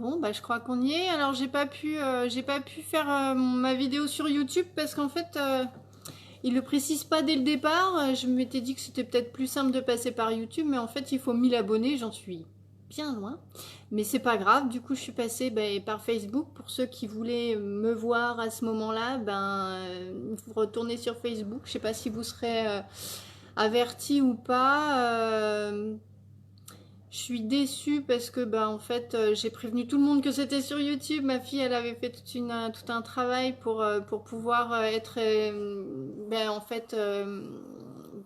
Bon, bah je crois qu'on y est. Alors j'ai pas pu faire ma vidéo sur YouTube parce qu'en fait, il le précise pas dès le départ. Je m'étais dit que c'était peut-être plus simple de passer par YouTube, mais en fait, il faut 1000 abonnés. J'en suis bien loin, mais c'est pas grave. Du coup, je suis passée par Facebook. Pour ceux qui voulaient me voir à ce moment-là, vous retournez sur Facebook. Je sais pas si vous serez averti ou pas. Je suis déçue parce que en fait j'ai prévenu tout le monde que c'était sur YouTube. Ma fille elle avait fait tout un travail pour pouvoir être en fait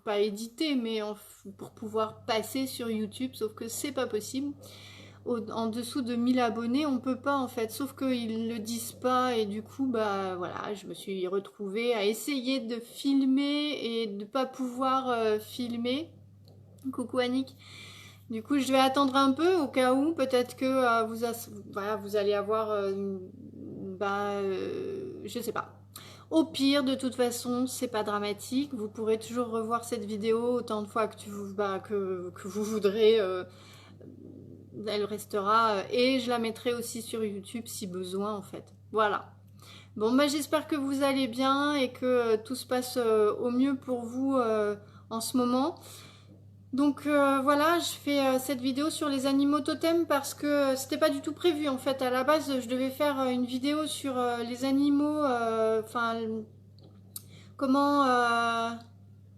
pas édité mais pour pouvoir passer sur YouTube, sauf que c'est pas possible. En dessous de 1000 abonnés on peut pas en fait, sauf qu'ils le disent pas et du coup bah voilà, je me suis retrouvée à essayer de filmer et de pas pouvoir filmer. Coucou Annick. Du coup, je vais attendre un peu au cas où, peut-être que voilà, vous allez avoir, je sais pas. Au pire, de toute façon, c'est pas dramatique. Vous pourrez toujours revoir cette vidéo autant de fois que vous voudrez. Elle restera et je la mettrai aussi sur YouTube si besoin en fait. Voilà. Bon, bah, j'espère que vous allez bien et que tout se passe au mieux pour vous en ce moment. Donc voilà, je fais cette vidéo sur les animaux totems parce que c'était pas du tout prévu en fait. À la base, je devais faire une vidéo sur les animaux, comment...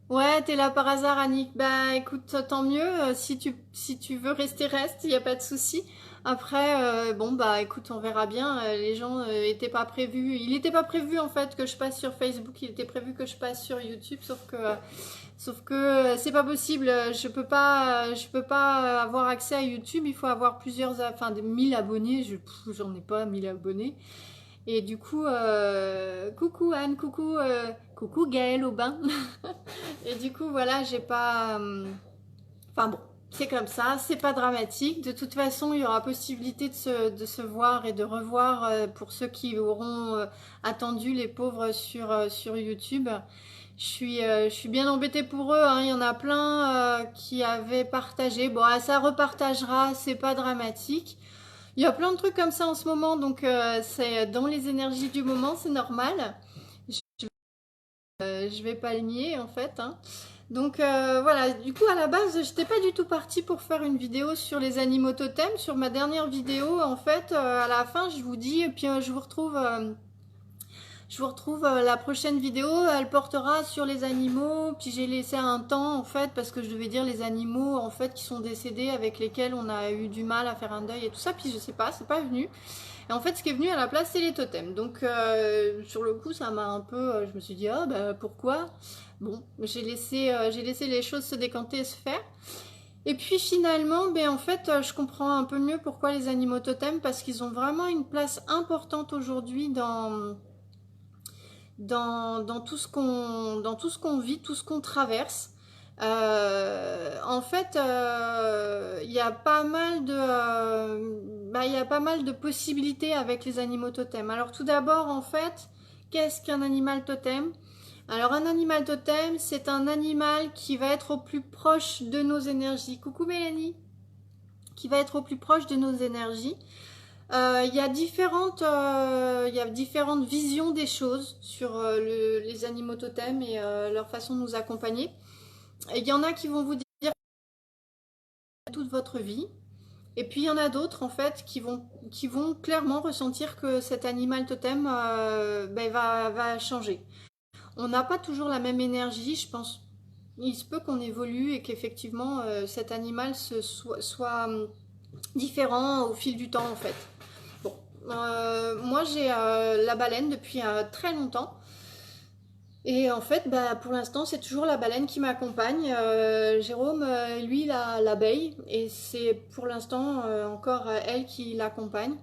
Ouais, t'es là par hasard, Annick. Bah écoute, tant mieux. Si tu veux rester, reste, il n'y a pas de souci. Après, bon bah écoute, on verra bien. Les gens étaient pas prévus. Il n'était pas prévu en fait que je passe sur Facebook. Il était prévu que je passe sur YouTube, sauf que c'est pas possible. Je peux pas avoir accès à YouTube. Il faut avoir des 1000 abonnés. J'en ai pas 1000 abonnés. Et du coup, coucou Anne, coucou Gaëlle Aubin. Et du coup, voilà, j'ai pas. Enfin bon, c'est comme ça, c'est pas dramatique. De toute façon, il y aura possibilité de se voir et de revoir pour ceux qui auront attendu les pauvres sur YouTube. Je suis bien embêtée pour eux, hein. Il y en a plein qui avaient partagé. Bon, ça repartagera, c'est pas dramatique. Il y a plein de trucs comme ça en ce moment, donc c'est dans les énergies du moment, c'est normal. Je vais pas le nier en fait, hein. Donc voilà, du coup à la base j'étais pas du tout partie pour faire une vidéo sur les animaux totems. Sur ma dernière vidéo en fait, à la fin je vous dis, et puis je vous retrouve la prochaine vidéo, elle portera sur les animaux. Puis j'ai laissé un temps en fait parce que je devais dire les animaux en fait qui sont décédés avec lesquels on a eu du mal à faire un deuil et tout ça. Puis je sais pas, c'est pas venu. Et en fait ce qui est venu à la place c'est les totems. Donc sur le coup ça m'a un peu, je me suis dit ah bah pourquoi. Bon, j'ai laissé les choses se décanter et se faire. Et puis finalement, en fait, je comprends un peu mieux pourquoi les animaux totems, parce qu'ils ont vraiment une place importante aujourd'hui dans tout ce qu'on vit, tout ce qu'on traverse. En fait, il y a pas mal il y a pas mal de possibilités avec les animaux totems. Alors tout d'abord, en fait, qu'est-ce qu'un animal totem? Alors un animal totem, c'est un animal qui va être au plus proche de nos énergies. Coucou Mélanie, qui va être au plus proche de nos énergies. Il y a différentes visions des choses sur les animaux totems et leur façon de nous accompagner. Et il y en a qui vont vous dire toute votre vie. Et puis il y en a d'autres en fait qui vont clairement ressentir que cet animal totem va changer. On n'a pas toujours la même énergie, je pense. Il se peut qu'on évolue et qu'effectivement cet animal soit différent au fil du temps en fait. Bon, moi j'ai la baleine depuis très longtemps. Et en fait, pour l'instant, c'est toujours la baleine qui m'accompagne. Jérôme, lui, il a l'abeille. Et c'est pour l'instant encore elle qui l'accompagne.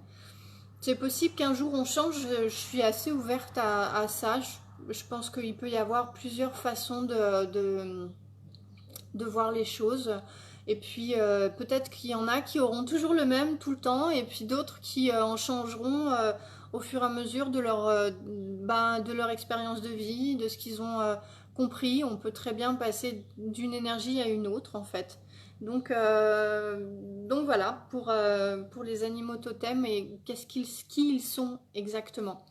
C'est possible qu'un jour on change. Je suis assez ouverte à ça. Je pense qu'il peut y avoir plusieurs façons de voir les choses. Et puis peut-être qu'il y en a qui auront toujours le même tout le temps, et puis d'autres qui en changeront au fur et à mesure de leur expérience de vie, de ce qu'ils ont compris. On peut très bien passer d'une énergie à une autre en fait. Donc voilà pour les animaux totems et qui ils sont exactement.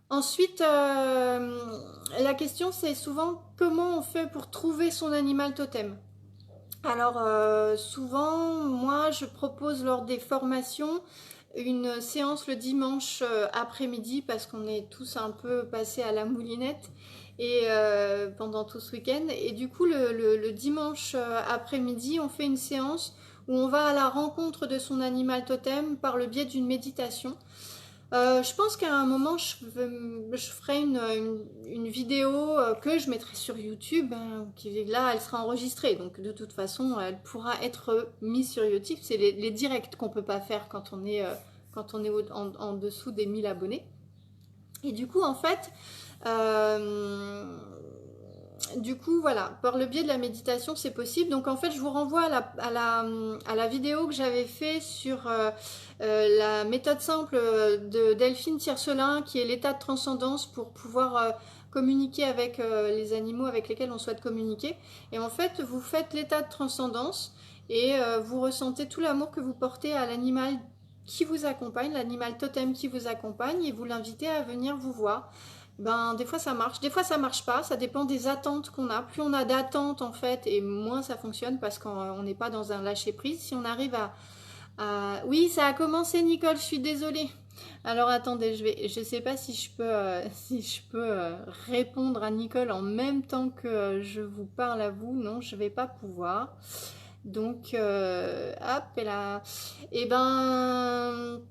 Ensuite, la question c'est souvent comment on fait pour trouver son animal totem. Alors souvent, moi je propose lors des formations une séance le dimanche après-midi parce qu'on est tous un peu passés à la moulinette et pendant tout ce week-end. Et du coup, le dimanche après-midi, on fait une séance où on va à la rencontre de son animal totem par le biais d'une méditation. Je pense qu'à un moment, je ferai une vidéo que je mettrai sur YouTube, hein, qui là, elle sera enregistrée. Donc, de toute façon, elle pourra être mise sur YouTube. C'est les directs qu'on peut pas faire quand on est en dessous des 1000 abonnés. Et du coup, en fait, euh, du coup, voilà, par le biais de la méditation, c'est possible. Donc, en fait, je vous renvoie à la vidéo que j'avais fait sur la méthode simple de Delphine Tiercelin, qui est l'état de transcendance pour pouvoir communiquer avec les animaux avec lesquels on souhaite communiquer. Et en fait, vous faites l'état de transcendance et vous ressentez tout l'amour que vous portez à l'animal qui vous accompagne, l'animal totem qui vous accompagne, et vous l'invitez à venir vous voir. Ben, des fois ça marche, des fois ça marche pas, ça dépend des attentes qu'on a. Plus on a d'attentes en fait, et moins ça fonctionne parce qu'on n'est pas dans un lâcher prise. Si on arrive Oui, ça a commencé Nicole, je suis désolée. Alors attendez, je sais pas si je peux, si je peux répondre à Nicole en même temps que je vous parle à vous. Non, je vais pas pouvoir. Donc, hop, et là. Et ben,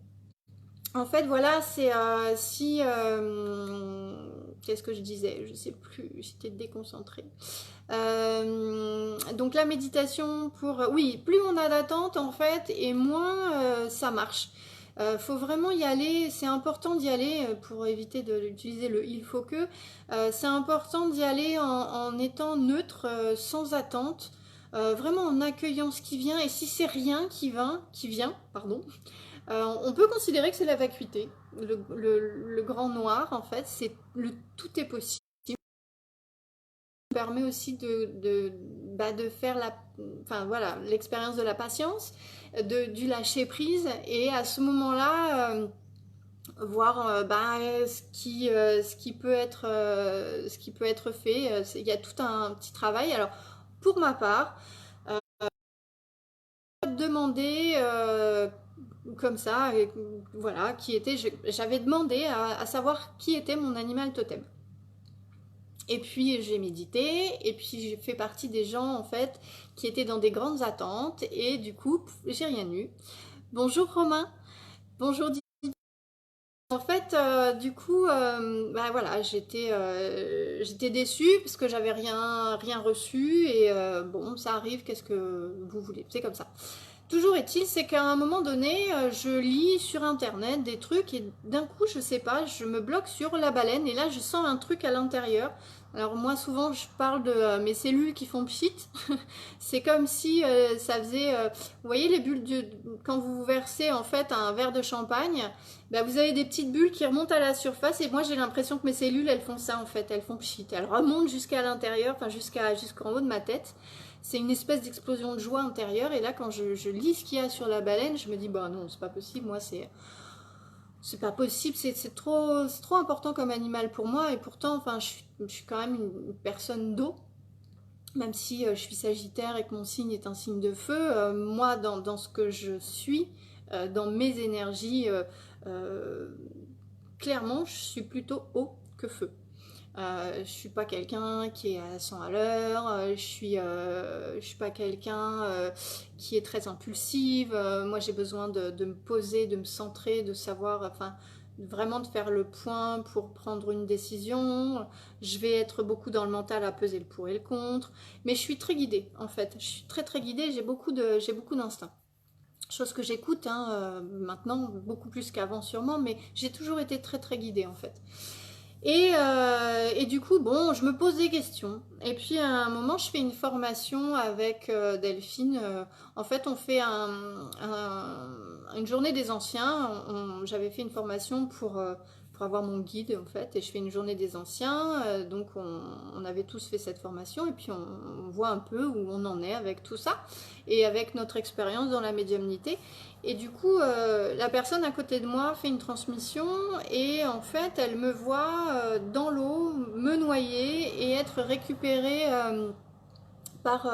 en fait, voilà, c'est si. Qu'est-ce que je disais? Je sais plus, j'étais déconcentrée. Donc la méditation pour... Oui, plus on a d'attente en fait, et moins ça marche. Faut vraiment y aller, c'est important d'y aller pour éviter d'utiliser le il faut que. C'est important d'y aller en étant neutre, sans attente, vraiment en accueillant ce qui vient. Et si c'est rien qui vient, pardon, on peut considérer que c'est la vacuité. Le grand noir, en fait, c'est le tout est possible. Permet aussi de faire enfin, voilà, l'expérience de la patience, du lâcher prise, et à ce moment-là, voir ce qui peut être fait. Il y a tout un petit travail. Alors, pour ma part, demander comme ça, et, voilà, j'avais demandé à savoir qui était mon animal totem. Et puis j'ai médité, et puis j'ai fait partie des gens en fait qui étaient dans des grandes attentes, et du coup j'ai rien eu. Bonjour Romain, bonjour Didier. En fait, du coup, bah voilà, j'étais déçue parce que j'avais rien reçu, et bon, ça arrive, qu'est-ce que vous voulez, c'est comme ça. Toujours est-il, c'est qu'à un moment donné, je lis sur internet des trucs, et d'un coup, je sais pas, je me bloque sur la baleine, et là je sens un truc à l'intérieur. Alors moi souvent je parle de mes cellules qui font pchit. C'est comme si ça faisait, vous voyez les bulles quand vous versez en fait un verre de champagne, bah, vous avez des petites bulles qui remontent à la surface, et moi j'ai l'impression que mes cellules elles font ça en fait, elles font pchit, elles remontent jusqu'à l'intérieur, enfin jusqu'en haut de ma tête. C'est une espèce d'explosion de joie intérieure, et là quand je lis ce qu'il y a sur la baleine, je me dis bah non, c'est pas possible, moi c'est pas possible, c'est trop important comme animal pour moi, et pourtant enfin je suis quand même une personne d'eau, même si je suis sagittaire et que mon signe est un signe de feu. Moi dans ce que je suis, dans mes énergies, euh, clairement je suis plutôt eau que feu. Je suis pas quelqu'un qui est à 100 à l'heure, je suis pas quelqu'un qui est très impulsive. Moi j'ai besoin de me poser, de me centrer, de savoir, enfin vraiment de faire le point pour prendre une décision. Je vais être beaucoup dans le mental à peser le pour et le contre, mais je suis très guidée en fait. Je suis très guidée, j'ai beaucoup d'instinct. Chose que j'écoute hein, maintenant beaucoup plus qu'avant sûrement, mais j'ai toujours été très guidée en fait. Et du coup, bon, je me pose des questions. Et puis à un moment, je fais une formation avec Delphine. En fait, on fait une journée des anciens. J'avais fait une formation pour pour avoir mon guide en fait, et je fais une journée des anciens, donc on avait tous fait cette formation, et puis on voit un peu où on en est avec tout ça, et avec notre expérience dans la médiumnité. Et du coup, la personne à côté de moi fait une transmission, et en fait, elle me voit dans l'eau, me noyer, et être récupérée par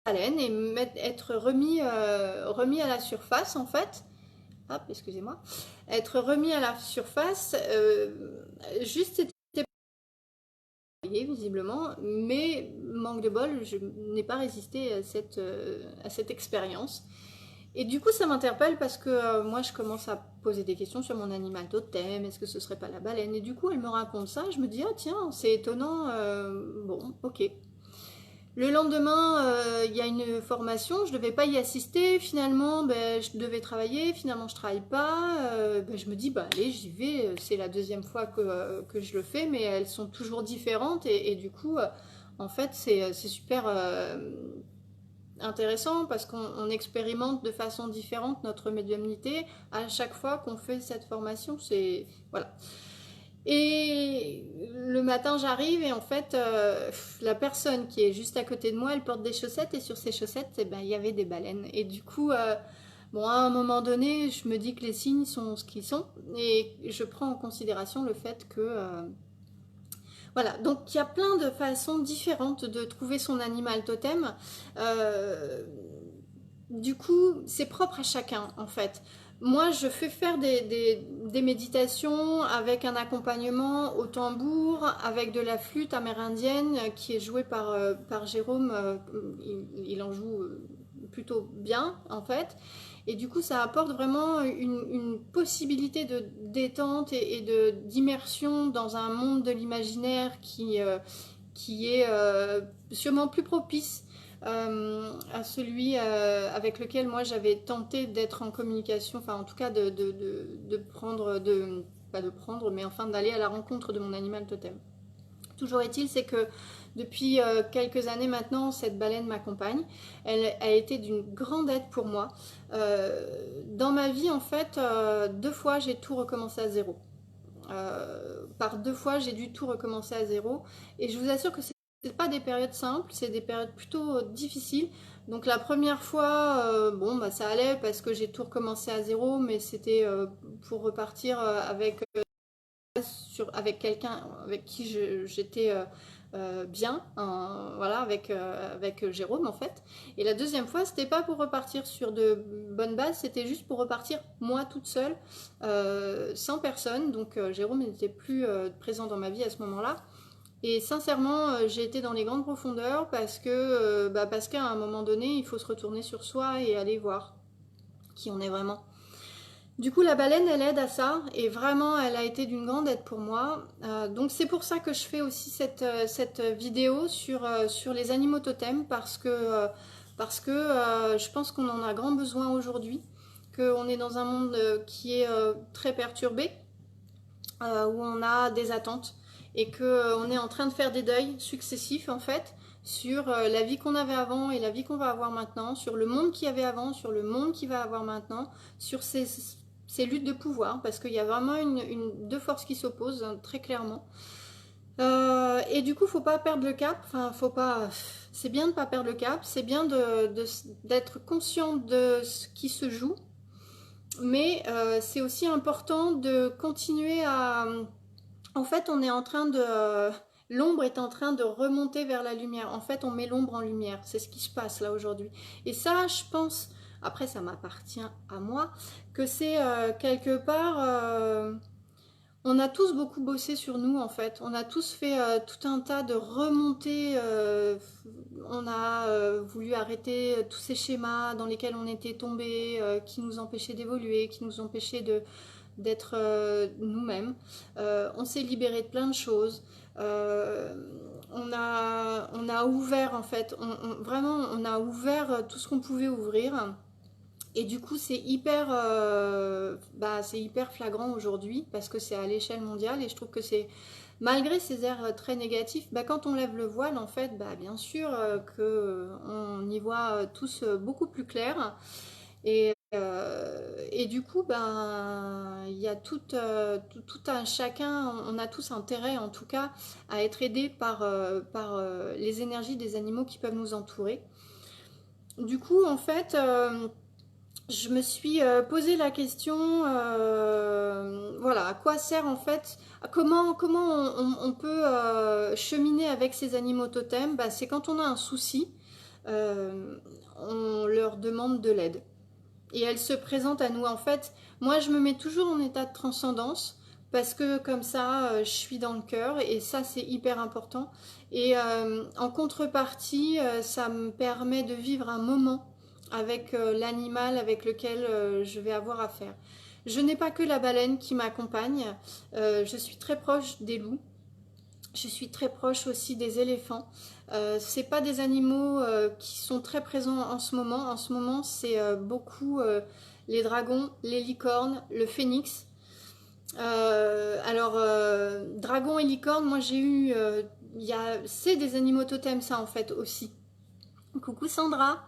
baleine, et être remis à la surface en fait. Hop, excusez-moi. Être remis à la surface, juste été visiblement, mais manque de bol, je n'ai pas résisté à cette expérience. Et du coup, ça m'interpelle parce que moi, je commence à poser des questions sur mon animal totem. Est-ce que ce serait pas la baleine? Et du coup, elle me raconte ça. Je me dis, ah tiens, c'est étonnant. Bon, ok. Le lendemain, il y a une formation, je ne devais pas y assister. Finalement, ben, je devais travailler. Finalement, je ne travaille pas. Ben, je me dis, bah, allez, j'y vais. C'est la deuxième fois que je le fais, mais elles sont toujours différentes. Et du coup, en fait, c'est super intéressant parce qu'on expérimente de façon différente notre médiumnité à chaque fois qu'on fait cette formation. C'est voilà. Et le matin, j'arrive et en fait, la personne qui est juste à côté de moi, elle porte des chaussettes, et sur ces chaussettes, eh ben, il y avait des baleines. Et du coup, bon, à un moment donné, je me dis que les signes sont ce qu'ils sont, et je prends en considération le fait que voilà, donc il y a plein de façons différentes de trouver son animal totem. Euh, du coup, c'est propre à chacun en fait. Moi, je fais faire des méditations avec un accompagnement au tambour, avec de la flûte amérindienne qui est jouée par Jérôme. Il en joue plutôt bien en fait. Et du coup, ça apporte vraiment une possibilité de détente et d'immersion dans un monde de l'imaginaire qui est sûrement plus propice à celui avec lequel moi j'avais tenté d'être en communication, enfin en tout cas de prendre, pas de prendre, mais enfin d'aller à la rencontre de mon animal totem. Toujours est-il, c'est que depuis quelques années maintenant, cette baleine m'accompagne. Elle a été d'une grande aide pour moi. Dans ma vie, en fait, deux fois, j'ai tout recommencé à zéro. Par deux fois, j'ai dû tout recommencer à zéro. Et je vous assure que c'est pas des périodes simples, c'est des périodes plutôt difficiles. Donc la première fois, bon, bah, ça allait parce que j'ai tout recommencé à zéro, mais c'était pour repartir avec quelqu'un avec qui j'étais bien, voilà, avec Jérôme en fait. Et la deuxième fois, c'était pas pour repartir sur de bonnes bases, c'était juste pour repartir moi toute seule, sans personne. Donc Jérôme n'était plus présent dans ma vie à ce moment-là. Et sincèrement, j'ai été dans les grandes profondeurs parce qu'à un moment donné, il faut se retourner sur soi et aller voir qui on est vraiment. Du coup, la baleine, elle aide à ça, et vraiment, elle a été d'une grande aide pour moi. Donc c'est pour ça que je fais aussi cette vidéo sur les animaux totems, parce que je pense qu'on en a grand besoin aujourd'hui, qu'on est dans un monde qui est très perturbé, où on a des attentes, et qu'on est en train de faire des deuils successifs, en fait, sur la vie qu'on avait avant et la vie qu'on va avoir maintenant, sur le monde qu'il y avait avant, sur le monde qu'il va avoir maintenant, sur ces luttes de pouvoir, parce qu'il y a vraiment deux forces qui s'opposent, hein, très clairement. Et du coup, faut pas perdre le cap. Enfin, faut pas. C'est bien de pas perdre le cap. C'est bien d'être conscient de ce qui se joue, mais c'est aussi important de continuer à. En fait, on est en train de. L'ombre est en train de remonter vers la lumière. En fait, on met l'ombre en lumière. C'est ce qui se passe là aujourd'hui. Et ça, je pense. Après, ça m'appartient à moi, que c'est quelque part, on a tous beaucoup bossé sur nous en fait, on a tous fait tout un tas de remontées, on a voulu arrêter tous ces schémas dans lesquels on était tombé, qui nous empêchaient d'évoluer, qui nous empêchaient d'être nous-mêmes. On s'est libéré de plein de choses. On a ouvert en fait, vraiment on a ouvert tout ce qu'on pouvait ouvrir. Et du coup, c'est hyper flagrant aujourd'hui parce que c'est à l'échelle mondiale, et je trouve que c'est, malgré ces airs très négatifs, bah, quand on lève le voile, en fait, bah, bien sûr qu'on y voit tous beaucoup plus clair. Et et du coup, ben, il y a tout un chacun, on a tous intérêt en tout cas à être aidés par les énergies des animaux qui peuvent nous entourer. Du coup, en fait, je me suis posé la question, voilà, à quoi sert en fait, comment on peut cheminer avec ces animaux totems. Bah, c'est quand on a un souci, euh, on leur demande de l'aide. Et elle se présente à nous. En fait, moi, je me mets toujours en état de transcendance parce que comme ça, je suis dans le cœur et ça, c'est hyper important. Et en contrepartie, ça me permet de vivre un moment avec l'animal avec lequel je vais avoir affaire. Je n'ai pas que la baleine qui m'accompagne, je suis très proche des loups, je suis très proche aussi des éléphants. C'est pas des animaux qui sont très présents en ce moment. En ce moment, c'est beaucoup les dragons, les licornes, le phénix. Dragon et licorne, moi j'ai eu, c'est des animaux totems ça en fait aussi. Coucou Sandra.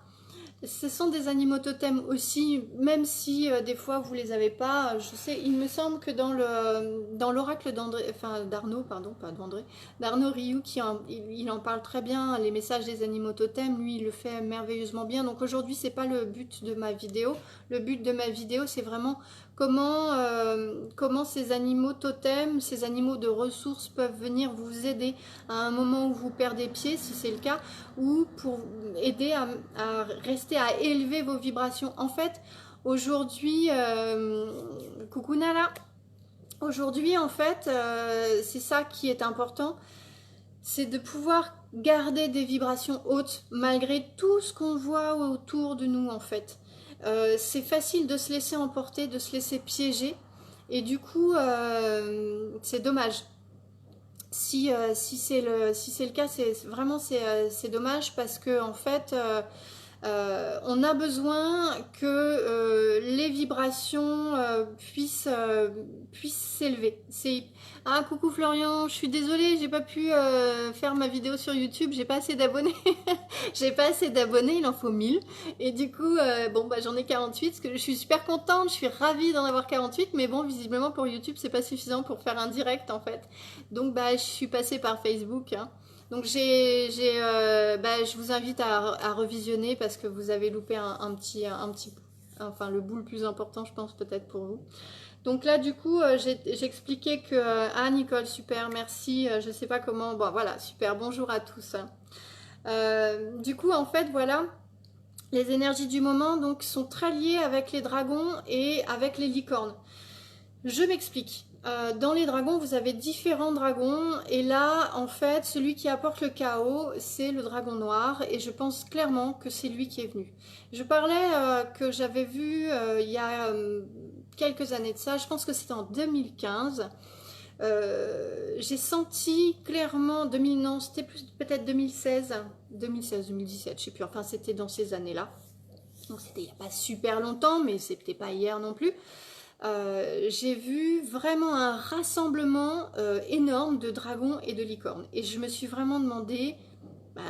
Ce sont des animaux totems aussi, même si des fois vous les avez pas. Je sais, il me semble que dans l'oracle d'André, enfin d'Arnaud, pardon, pas d'André, d'Arnaud Rioux, il en parle très bien. Les messages des animaux totems, lui, il le fait merveilleusement bien. Donc aujourd'hui, c'est pas le but de ma vidéo. Le but de ma vidéo, c'est vraiment comment ces animaux totems, ces animaux de ressources peuvent venir vous aider à un moment où vous perdez pied, si c'est le cas, ou pour aider à rester, à élever vos vibrations. En fait, aujourd'hui, coucou Nala, aujourd'hui, en fait, c'est ça qui est important, c'est de pouvoir garder des vibrations hautes malgré tout ce qu'on voit autour de nous, en fait. C'est facile de se laisser emporter, de se laisser piéger, et du coup, c'est dommage. Si c'est le cas, c'est dommage parce que en fait, on a besoin que les vibrations puissent s'élever. Ah, coucou Florian, je suis désolée, j'ai pas pu faire ma vidéo sur YouTube, j'ai pas assez d'abonnés. J'ai pas assez d'abonnés, il en faut 1000. Et du coup, bon, bah, j'en ai 48, parce que je suis super contente, je suis ravie d'en avoir 48, mais bon, visiblement pour YouTube, c'est pas suffisant pour faire un direct en fait. Donc, bah, je suis passée par Facebook, hein. Donc je vous invite à revisionner parce que vous avez loupé enfin le bout le plus important, je pense peut-être pour vous. Donc là, du coup, j'expliquais que ah Nicole, super, merci. Je sais pas comment. Bon, voilà, super. Bonjour à tous, hein. Du coup, en fait, voilà, les énergies du moment donc sont très liées avec les dragons et avec les licornes. Je m'explique. Dans les dragons, vous avez différents dragons et là, en fait, celui qui apporte le chaos, c'est le dragon noir et je pense clairement que c'est lui qui est venu. Je parlais que j'avais vu il y a quelques années de ça, je pense que c'était en 2015. J'ai senti clairement, non, c'était peut-être 2016, 2017, je sais plus, enfin c'était dans ces années-là. Donc c'était il n'y a pas super longtemps, mais c'était pas hier non plus. J'ai vu vraiment un rassemblement énorme de dragons et de licornes. Et je me suis vraiment demandé, bah,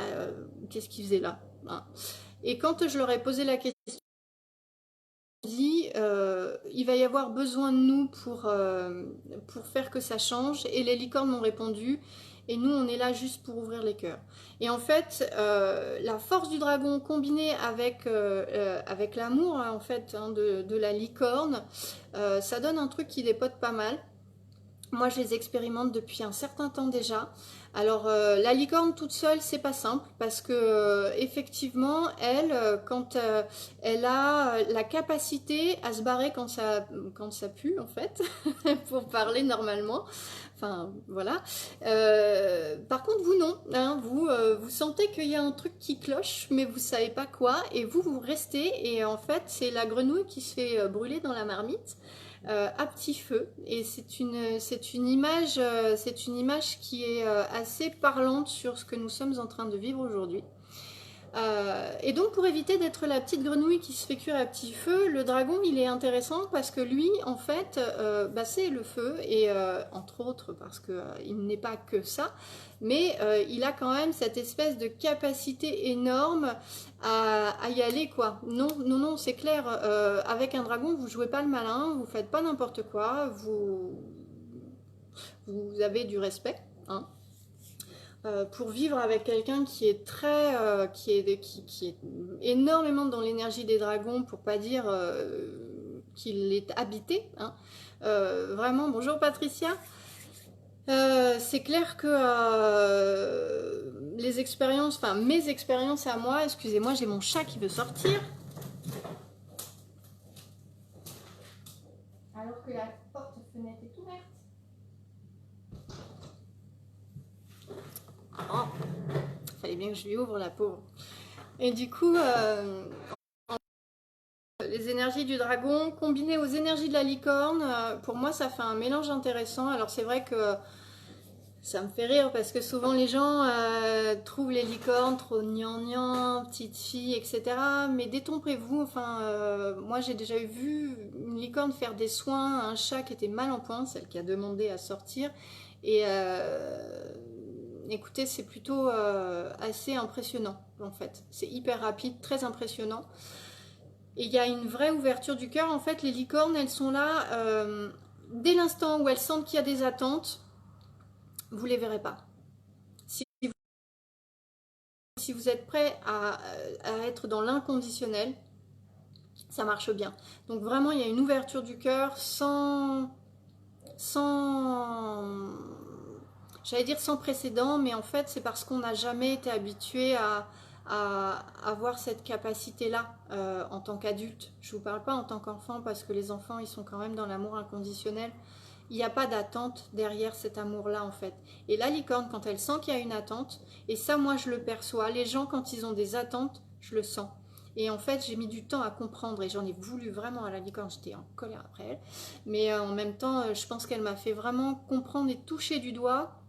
qu'est-ce qu'ils faisaient là, hein. Et quand je leur ai posé la question, dit il va y avoir besoin de nous pour faire que ça change. Et les licornes m'ont répondu, et nous on est là juste pour ouvrir les cœurs. Et en fait, la force du dragon combinée avec l'amour en fait hein, de la licorne, ça donne un truc qui dépote pas mal. Moi, je les expérimente depuis un certain temps déjà. Alors, la licorne toute seule, c'est pas simple parce que effectivement, elle, quand elle a la capacité à se barrer quand ça pue, en fait, pour parler normalement. Enfin, voilà. Par contre, vous non, hein, vous sentez qu'il y a un truc qui cloche, mais vous savez pas quoi, et vous restez. Et en fait, c'est la grenouille qui se fait brûler dans la marmite à petit feu et c'est une image qui est assez parlante sur ce que nous sommes en train de vivre aujourd'hui. Et donc pour éviter d'être la petite grenouille qui se fait cuire à petit feu, le dragon il est intéressant parce que lui en fait bah, c'est le feu et entre autres parce que il n'est pas que ça, mais il a quand même cette espèce de capacité énorme à y aller quoi. Non, non, non, c'est clair, avec un dragon vous jouez pas le malin, vous faites pas n'importe quoi, vous avez du respect, hein. Pour vivre avec quelqu'un qui est qui est énormément dans l'énergie des dragons, pour pas dire qu'il est habité, hein. Vraiment, bonjour Patricia. C'est clair que les expériences, enfin mes expériences à moi, excusez-moi, j'ai mon chat qui veut sortir. Alors que la porte-fenêtre est ouverte. Oh, fallait bien que je lui ouvre la pauvre. Et du coup, les énergies du dragon combinées aux énergies de la licorne, pour moi ça fait un mélange intéressant. Alors c'est vrai que ça me fait rire parce que souvent les gens trouvent les licornes trop gnangnan, petites filles, etc. Mais détrompez-vous, enfin, moi j'ai déjà vu une licorne faire des soins à un chat qui était mal en point, celle qui a demandé à sortir. Et écoutez, c'est plutôt assez impressionnant en fait. C'est hyper rapide, très impressionnant. Et il y a une vraie ouverture du cœur. En fait, les licornes, elles sont là dès l'instant où elles sentent qu'il y a des attentes, vous les verrez pas. Si vous êtes prêt à être dans l'inconditionnel, ça marche bien. Donc vraiment, il y a une ouverture du cœur sans, j'allais dire sans précédent, mais en fait, c'est parce qu'on n'a jamais été habitué à avoir cette capacité-là en tant qu'adulte. Je ne vous parle pas en tant qu'enfant, parce que les enfants, ils sont quand même dans l'amour inconditionnel. Il n'y a pas d'attente derrière cet amour-là, en fait. Et la licorne, quand elle sent qu'il y a une attente, et ça, moi, je le perçois. Les gens, quand ils ont des attentes, je le sens. Et en fait, j'ai mis du temps à comprendre, et j'en ai voulu vraiment à la licorne, j'étais en colère après elle. Mais en même temps, je pense qu'elle m'a fait vraiment comprendre et toucher du doigt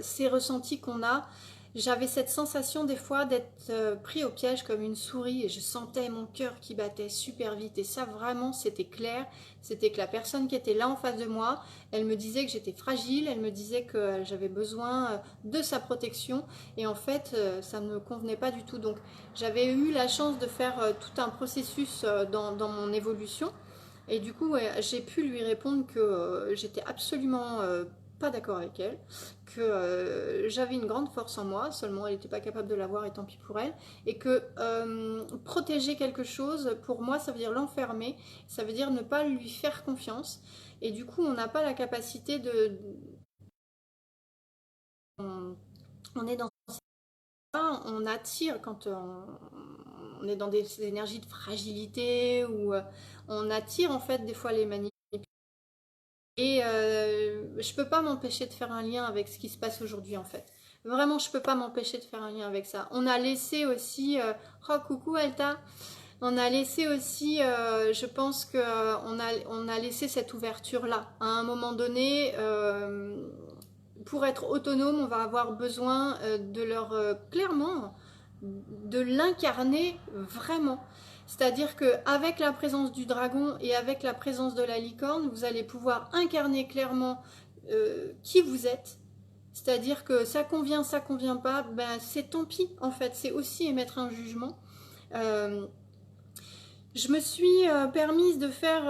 ces ressentis qu'on a. J'avais cette sensation des fois d'être pris au piège comme une souris et je sentais mon cœur qui battait super vite et ça vraiment c'était clair, c'était que la personne qui était là en face de moi, elle me disait que j'étais fragile, elle me disait que j'avais besoin de sa protection et en fait ça ne me convenait pas du tout. Donc j'avais eu la chance de faire tout un processus dans mon évolution et du coup j'ai pu lui répondre que j'étais absolument pas d'accord avec elle, que j'avais une grande force en moi, seulement elle n'était pas capable de l'avoir et tant pis pour elle, et que protéger quelque chose, pour moi, ça veut dire l'enfermer, ça veut dire ne pas lui faire confiance, et du coup, on n'a pas la capacité de... On est dans... On attire quand on est dans des énergies de fragilité, ou on attire en fait des fois les manipulations. Et je peux pas m'empêcher de faire un lien avec ce qui se passe aujourd'hui en fait. Vraiment, je peux pas m'empêcher de faire un lien avec ça. On a laissé aussi, oh coucou Alta, on a laissé aussi, je pense que on a laissé cette ouverture là. À un moment donné, pour être autonome, on va avoir besoin de leur clairement de l'incarner vraiment. C'est-à-dire qu'avec la présence du dragon et avec la présence de la licorne, vous allez pouvoir incarner clairement qui vous êtes. C'est-à-dire que ça convient pas, ben c'est tant pis en fait, c'est aussi émettre un jugement. Euh, je me suis permise de faire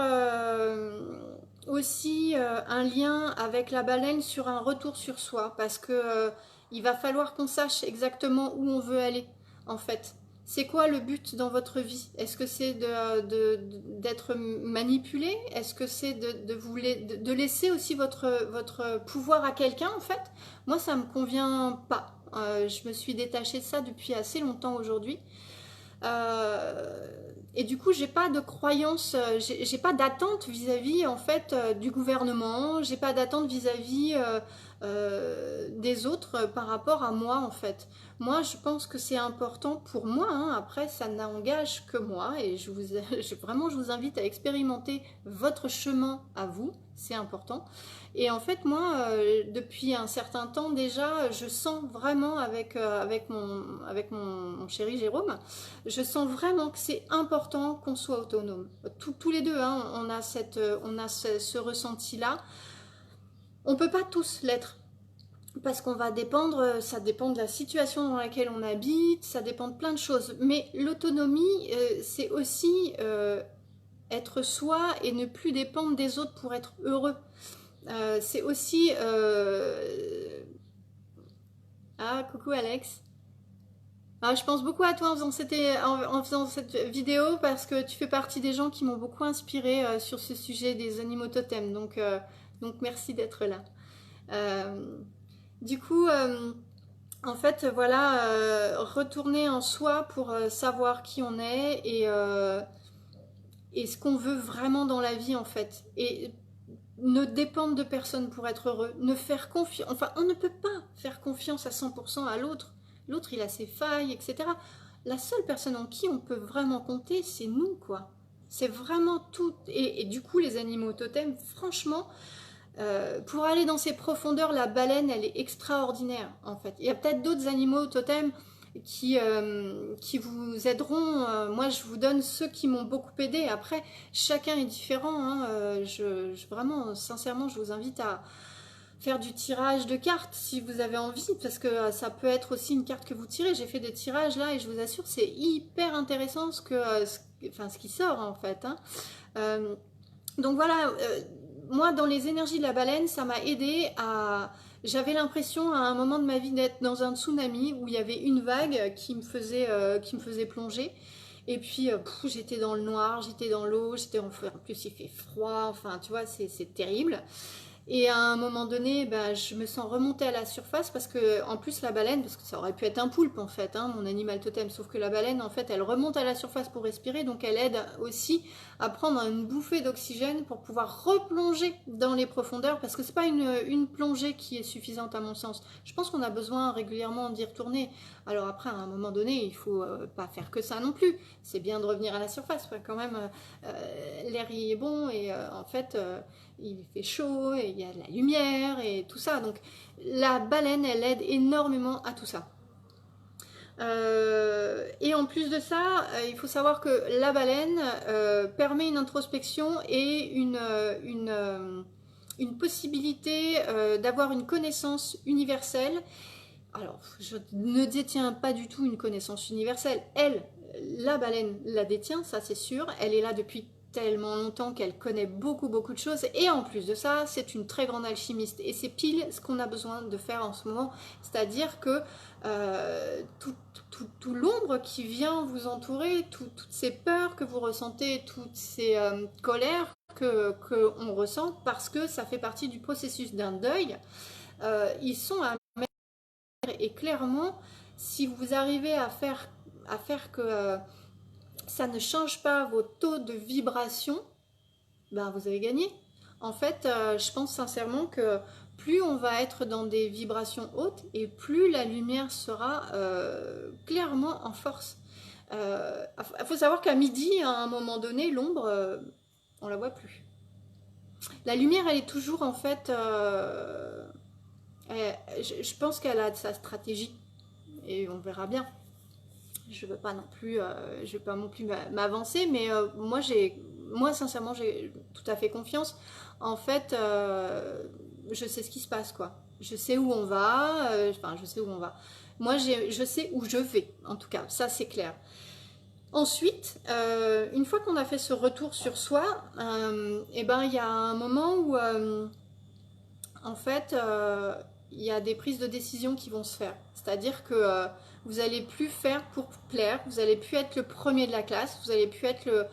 aussi un lien avec la baleine sur un retour sur soi, parce que il va falloir qu'on sache exactement où on veut aller en fait. C'est quoi le but dans votre vie? Est-ce que c'est d'être manipulé? Est-ce que c'est de laisser aussi votre pouvoir à quelqu'un en fait? Moi ça me convient pas. Je me suis détachée de ça depuis assez longtemps aujourd'hui. Et du coup, j'ai pas de croyance, j'ai pas d'attente vis-à-vis en fait du gouvernement, j'ai pas d'attente vis-à-vis des autres par rapport à moi en fait. Moi, je pense que c'est important pour moi, hein. Après, ça n'engage que moi et vraiment, je vous invite à expérimenter votre chemin à vous. c'est important. Et en fait, moi, depuis un certain temps déjà, je sens vraiment avec mon chéri Jérôme, je sens vraiment que c'est important qu'on soit autonome. Tous les deux, hein, on a ce ressenti-là. On peut pas tous l'être. Parce qu'on va dépendre, ça dépend de la situation dans laquelle on habite, ça dépend de plein de choses. Mais l'autonomie, c'est aussi être soi et ne plus dépendre des autres pour être heureux. C'est aussi... Ah, coucou Alex. Ah, je pense beaucoup à toi en faisant cette vidéo parce que tu fais partie des gens qui m'ont beaucoup inspiré sur ce sujet des animaux totems. Donc merci d'être là. Euh, du coup, en fait, voilà, retourner en soi pour savoir qui on est et ce qu'on veut vraiment dans la vie, en fait. Et ne dépendre de personne pour être heureux. Ne faire confiance. Enfin, on ne peut pas faire confiance à 100% à l'autre. L'autre, il a ses failles, etc. La seule personne en qui on peut vraiment compter, c'est nous, quoi. C'est vraiment tout. Et du coup, les animaux totems, franchement, pour aller dans ces profondeurs, la baleine, elle est extraordinaire, en fait. Il y a peut-être d'autres animaux totems qui vous aideront. Moi, je vous donne ceux qui m'ont beaucoup aidé. Après, chacun est différent, hein. Vraiment, sincèrement, je vous invite à faire du tirage de cartes si vous avez envie, parce que ça peut être aussi une carte que vous tirez. J'ai fait des tirages là et je vous assure, c'est hyper intéressant ce qui sort en fait, hein. Euh, donc voilà, moi dans les énergies de la baleine, ça m'a aidé à... J'avais l'impression à un moment de ma vie d'être dans un tsunami où il y avait une vague qui me faisait plonger. Et puis j'étais dans le noir, j'étais dans l'eau, j'étais en plus il fait froid, enfin tu vois, c'est terrible. Et à un moment donné, bah, je me sens remonter à la surface parce que, en plus, la baleine, parce que ça aurait pu être un poulpe en fait, hein, mon animal totem, sauf que la baleine, en fait, elle remonte à la surface pour respirer, donc elle aide aussi à prendre une bouffée d'oxygène pour pouvoir replonger dans les profondeurs, parce que c'est pas une plongée qui est suffisante à mon sens. Je pense qu'on a besoin régulièrement d'y retourner. Alors après, à un moment donné, il faut pas faire que ça non plus. C'est bien de revenir à la surface, quand même. L'air y est bon et en fait il fait chaud et il y a de la lumière et tout ça. Donc la baleine, elle aide énormément à tout ça. Et en plus de ça, il faut savoir que la baleine permet une introspection et une possibilité d'avoir une connaissance universelle. Alors, je ne détiens pas du tout une connaissance universelle. Elle, la baleine, la détient, ça c'est sûr. Elle est là depuis tellement longtemps qu'elle connaît beaucoup beaucoup de choses. Et en plus de ça, c'est une très grande alchimiste. Et c'est pile ce qu'on a besoin de faire en ce moment. C'est-à-dire que tout l'ombre qui vient vous entourer, toutes ces peurs que vous ressentez, toutes ces colères qu'on ressent, parce que ça fait partie du processus d'un deuil, ils sont à... Et clairement, si vous arrivez à faire que ça ne change pas vos taux de vibration, ben vous avez gagné. En fait, je pense sincèrement que plus on va être dans des vibrations hautes et plus la lumière sera clairement en force. Il faut savoir qu'à midi, à un moment donné, l'ombre, on la voit plus. La lumière, elle est toujours en fait... je pense qu'elle a sa stratégie et on verra bien. Je veux pas non plus, je vais pas non plus m'avancer, mais moi sincèrement, j'ai tout à fait confiance. En fait, je sais ce qui se passe, quoi. Je sais où on va, enfin, je sais où on va. Moi, je sais où je vais, en tout cas, ça c'est clair. Ensuite, une fois qu'on a fait ce retour sur soi, et ben il y a un moment où, en fait, il y a des prises de décision qui vont se faire. C'est-à-dire que vous n'allez plus faire pour plaire, vous n'allez plus être le premier de la classe, vous n'allez plus être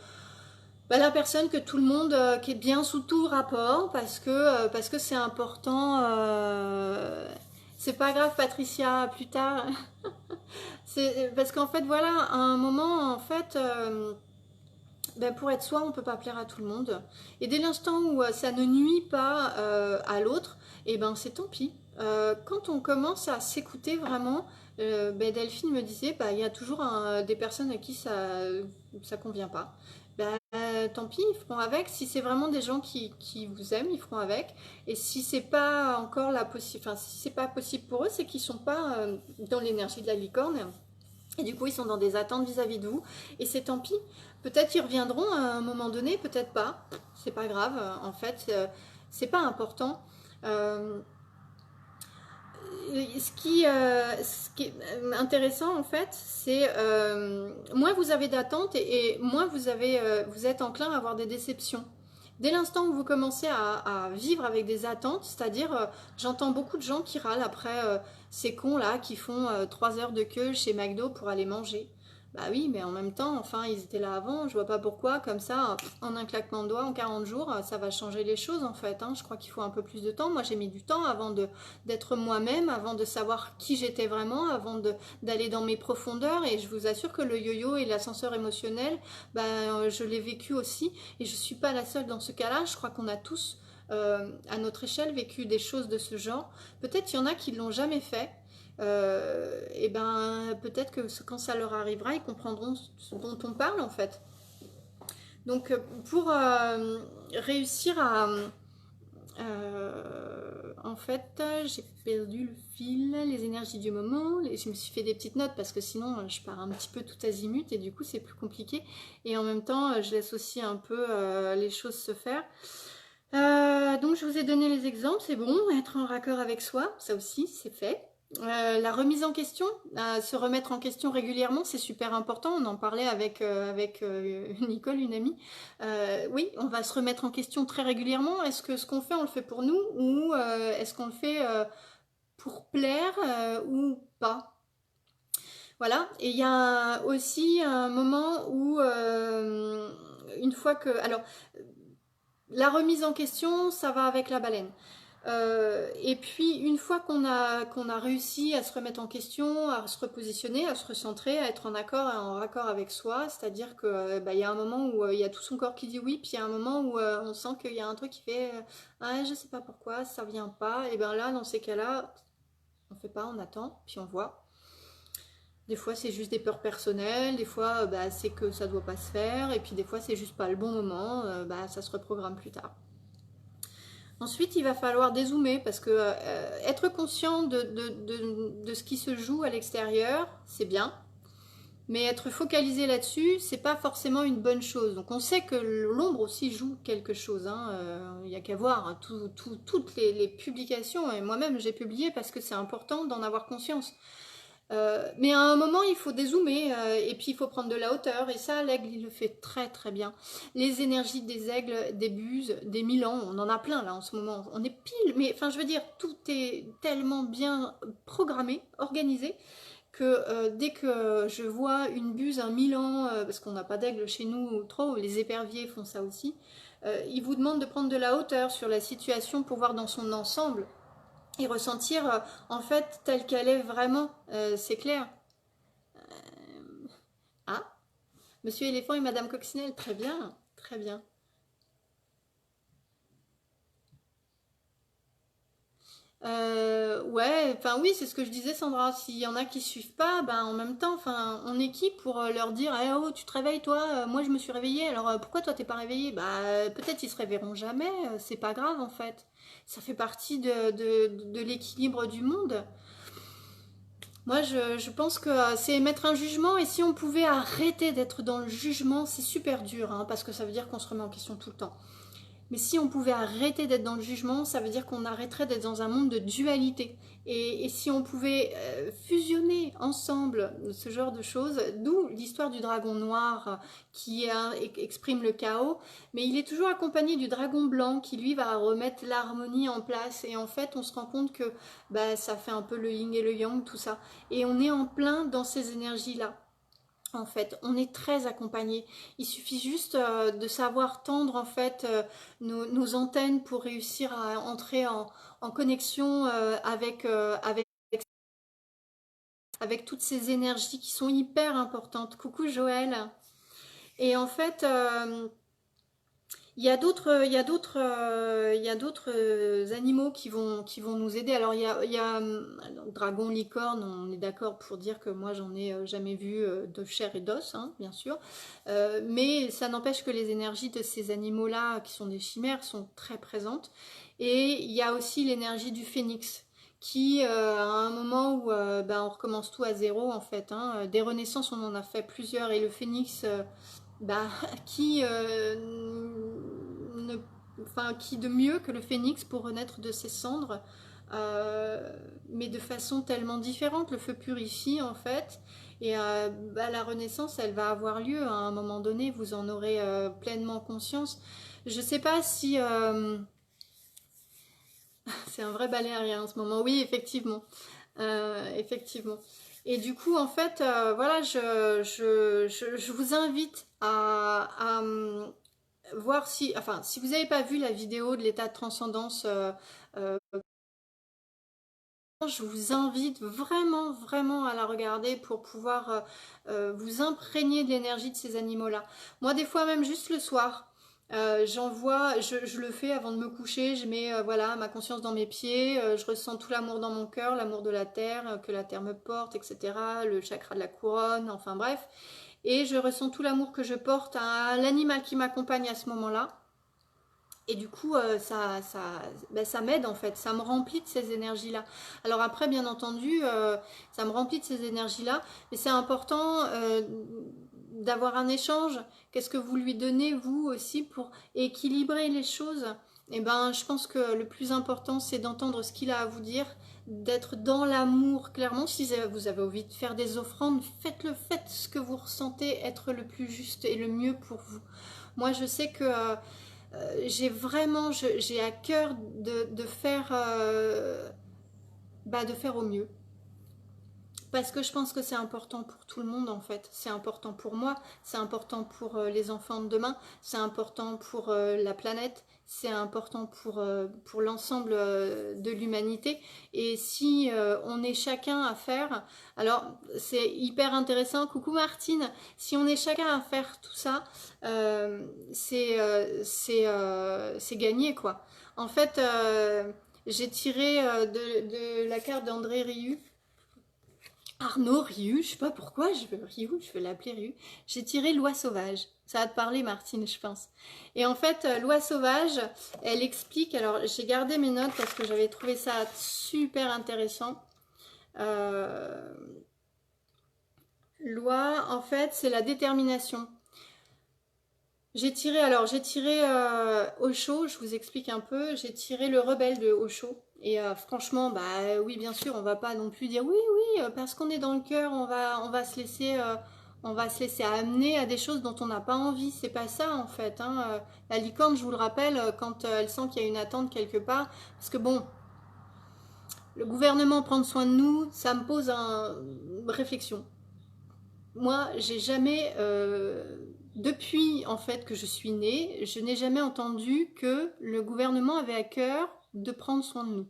la personne que tout le monde, qui est bien sous tout rapport, parce que c'est important. C'est pas grave, Patricia, à plus tard. C'est parce qu'en fait, voilà, à un moment, en fait, pour être soi, on ne peut pas plaire à tout le monde. Et dès l'instant où ça ne nuit pas à l'autre, et ben c'est tant pis. Quand on commence à s'écouter vraiment, Delphine me disait, il y a toujours des personnes à qui ça convient pas. tant pis, ils feront avec. Si c'est vraiment des gens qui vous aiment, ils feront avec. Et si c'est pas encore la possible, enfin si c'est pas possible pour eux, c'est qu'ils sont pas dans l'énergie de la licorne. Et du coup, ils sont dans des attentes vis-à-vis de vous. Et c'est tant pis. Peut-être ils reviendront à un moment donné, peut-être pas. C'est pas grave. En fait, c'est pas important. Euh, ce qui est intéressant en fait, c'est moins vous avez d'attentes et moins vous êtes enclin à avoir des déceptions. Dès l'instant où vous commencez à vivre avec des attentes, c'est-à-dire, j'entends beaucoup de gens qui râlent après ces cons là qui font 3 heures de queue chez McDo pour aller manger. Bah oui, mais en même temps, enfin, ils étaient là avant, je vois pas pourquoi, comme ça, en un claquement de doigts, en 40 jours, ça va changer les choses en fait. Hein. Je crois qu'il faut un peu plus de temps. Moi, j'ai mis du temps avant d'être moi-même, avant de savoir qui j'étais vraiment, d'aller dans mes profondeurs. Et je vous assure que le yo-yo et l'ascenseur émotionnel, je l'ai vécu aussi. Et je suis pas la seule dans ce cas-là. Je crois qu'on a tous, à notre échelle, vécu des choses de ce genre. Peut-être il y en a qui l'ont jamais fait. Et ben peut-être que quand ça leur arrivera, ils comprendront ce dont on parle en fait. Donc pour réussir à... en fait, j'ai perdu le fil, les énergies du moment, je me suis fait des petites notes parce que sinon je pars un petit peu tout azimut et du coup c'est plus compliqué. Et en même temps, je laisse aussi un peu les choses se faire. Donc je vous ai donné les exemples, c'est bon, être en raccord avec soi, ça aussi c'est fait. La remise en question, se remettre en question régulièrement, c'est super important. On en parlait avec Nicole, une amie. Oui, on va se remettre en question très régulièrement. Est-ce que ce qu'on fait, on le fait pour nous ou est-ce qu'on le fait pour plaire ou pas? Voilà. Et il y a aussi un moment où, une fois que... Alors, la remise en question, ça va avec la baleine. Et puis une fois qu'on a réussi à se remettre en question, à se repositionner, à se recentrer, à être en accord et en raccord avec soi, c'est-à-dire que il y a un moment où il y a tout son corps qui dit oui, puis il y a un moment où on sent qu'il y a un truc qui fait ah je sais pas pourquoi ça vient pas, et bien là dans ces cas-là on fait pas, on attend, puis on voit. Des fois c'est juste des peurs personnelles, des fois c'est que ça doit pas se faire, et puis des fois c'est juste pas le bon moment, ça se reprogramme plus tard. Ensuite, il va falloir dézoomer parce que être conscient de ce qui se joue à l'extérieur, c'est bien. Mais être focalisé là-dessus, c'est pas forcément une bonne chose. Donc on sait que l'ombre aussi joue quelque chose. Hein. Il n'y a qu'à voir hein, toutes les publications. Et moi-même, j'ai publié parce que c'est important d'en avoir conscience. Mais à un moment, il faut dézoomer et puis il faut prendre de la hauteur. Et ça, l'aigle, il le fait très très bien. Les énergies des aigles, des buses, des milans, on en a plein là en ce moment. On est pile, mais enfin je veux dire, tout est tellement bien programmé, organisé, que dès que je vois une buse, un milan, parce qu'on n'a pas d'aigle chez nous trop, les éperviers font ça aussi, ils vous demandent de prendre de la hauteur sur la situation pour voir dans son ensemble et ressentir en fait telle qu'elle est vraiment, c'est clair. Ah, Monsieur éléphant et Madame coccinelle, très bien, très bien. Ouais, enfin oui, c'est ce que je disais Sandra, s'il y en a qui suivent pas, ben en même temps, enfin on est qui pour leur dire eh oh tu te réveilles toi, moi je me suis réveillée, alors pourquoi toi t'es pas réveillée? Bah peut-être ils se réveilleront jamais, c'est pas grave en fait. Ça fait partie de l'équilibre du monde. Moi, je pense que c'est mettre un jugement et si on pouvait arrêter d'être dans le jugement, c'est super dur, hein, parce que ça veut dire qu'on se remet en question tout le temps. Mais si on pouvait arrêter d'être dans le jugement, ça veut dire qu'on arrêterait d'être dans un monde de dualité. Et si on pouvait fusionner ensemble ce genre de choses, d'où l'histoire du dragon noir qui exprime le chaos, mais il est toujours accompagné du dragon blanc qui lui va remettre l'harmonie en place. Et en fait, on se rend compte que ça fait un peu le yin et le yang, tout ça. Et on est en plein dans ces énergies-là. En fait, on est très accompagné. Il suffit juste de savoir tendre en fait nos antennes pour réussir à entrer en connexion avec toutes ces énergies qui sont hyper importantes. Coucou Joël. Et en fait, il y a d'autres animaux qui vont nous aider. Alors il y a dragon, licorne, on est d'accord pour dire que moi j'en ai jamais vu de chair et d'os, hein, bien sûr. Mais ça n'empêche que les énergies de ces animaux-là, qui sont des chimères, sont très présentes. Et il y a aussi l'énergie du phénix, qui à un moment où ben, on recommence tout à zéro en fait. Hein. Des renaissances, on en a fait plusieurs, et le phénix bah, qui, ne, enfin, qui de mieux que le phénix pour renaître de ses cendres, mais de façon tellement différente. Le feu purifie en fait, et bah, la renaissance, elle va avoir lieu à un moment donné, vous en aurez pleinement conscience. Je sais pas si... c'est un vrai balai arrière en ce moment, oui, effectivement. Effectivement. Et du coup, en fait, voilà, je vous invite voir si, enfin, si vous n'avez pas vu la vidéo de l'état de transcendance, euh, je vous invite vraiment, vraiment à la regarder pour pouvoir vous imprégner de l'énergie de ces animaux-là. Moi, des fois, même juste le soir, je le fais avant de me coucher, je mets voilà, ma conscience dans mes pieds, je ressens tout l'amour dans mon cœur, l'amour de la terre, que la terre me porte, etc., le chakra de la couronne, enfin bref. Et je ressens tout l'amour que je porte à l'animal qui m'accompagne à ce moment-là. Et du coup, ben, ça m'aide en fait, ça me remplit de ces énergies-là. Alors après, bien entendu, ça me remplit de ces énergies-là, mais c'est important d'avoir un échange. Qu'est-ce que vous lui donnez, vous aussi, pour équilibrer les choses? Et ben, je pense que le plus important, c'est d'entendre ce qu'il a à vous dire, d'être dans l'amour, clairement. Si vous avez envie de faire des offrandes, faites-le, faites ce que vous ressentez être le plus juste et le mieux pour vous. Moi, je sais que j'ai vraiment, j'ai à cœur de faire au mieux. Parce que je pense que c'est important pour tout le monde en fait. C'est important pour moi, c'est important pour les enfants de demain, c'est important pour la planète, c'est important pour l'ensemble de l'humanité. Et si on est chacun à faire, alors c'est hyper intéressant, coucou Martine, si on est chacun à faire tout ça, c'est gagné quoi. En fait, j'ai tiré de la carte d'André Rieu. Arnaud Rieu, je sais pas pourquoi je veux l'appeler Rieu. J'ai tiré Loi sauvage. Ça va te parler, Martine, je pense. Et en fait, Loi sauvage, elle explique. Alors, j'ai gardé mes notes parce que j'avais trouvé ça super intéressant. Euh, Loi, en fait, c'est la détermination. J'ai tiré Osho, je vous explique un peu. J'ai tiré le rebelle de Osho. Et franchement, bah oui, bien sûr, on va pas non plus dire oui, oui, parce qu'on est dans le cœur, on va se laisser amener à des choses dont on n'a pas envie. C'est pas ça en fait. Hein. La licorne, je vous le rappelle, quand elle sent qu'il y a une attente quelque part, parce que bon, le gouvernement prendre soin de nous, ça me pose une réflexion. Moi, j'ai jamais, depuis en fait que je suis née, je n'ai jamais entendu que le gouvernement avait à cœur de prendre soin de nous.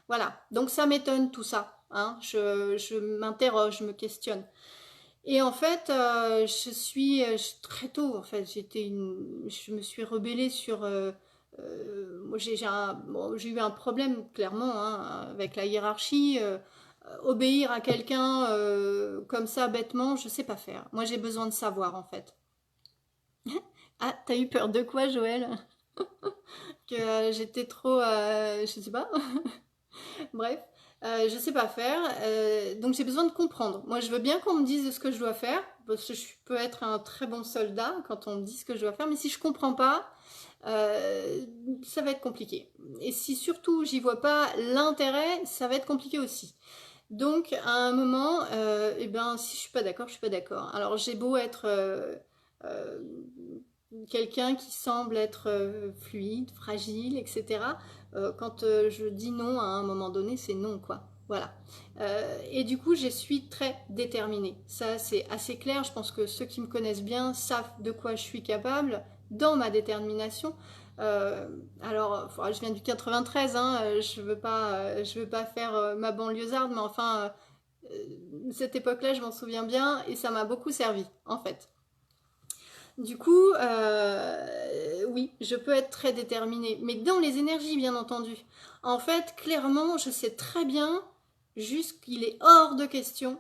Voilà, donc ça m'étonne tout ça. Hein. Je m'interroge, je me questionne. Et en fait, très tôt, en fait, je me suis rebellée sur. Moi, j'ai eu un problème clairement hein, avec la hiérarchie. Obéir à quelqu'un comme ça bêtement, je sais pas faire. Moi, j'ai besoin de savoir en fait. Ah, t'as eu peur de quoi, Joël? Que j'étais trop, je sais pas. Bref, je sais pas faire, donc j'ai besoin de comprendre. Moi, je veux bien qu'on me dise ce que je dois faire, parce que je peux être un très bon soldat quand on me dit ce que je dois faire, mais si je comprends pas, ça va être compliqué. Et si surtout j'y vois pas l'intérêt, ça va être compliqué aussi. Donc, à un moment, eh ben, si je suis pas d'accord, je suis pas d'accord. Alors, j'ai beau être euh, quelqu'un qui semble être fluide, fragile, etc. Quand je dis non à un moment donné, c'est non, quoi. Voilà. Et du coup, je suis très déterminée. Ça, c'est assez clair. Je pense que ceux qui me connaissent bien savent de quoi je suis capable dans ma détermination. Euh, alors, je viens du 93, hein, je veux pas faire ma banlieusarde, mais enfin, cette époque-là, je m'en souviens bien et ça m'a beaucoup servi, en fait. Du coup, oui, je peux être très déterminée, mais dans les énergies, bien entendu. En fait, clairement, je sais très bien juste qu'il est hors de question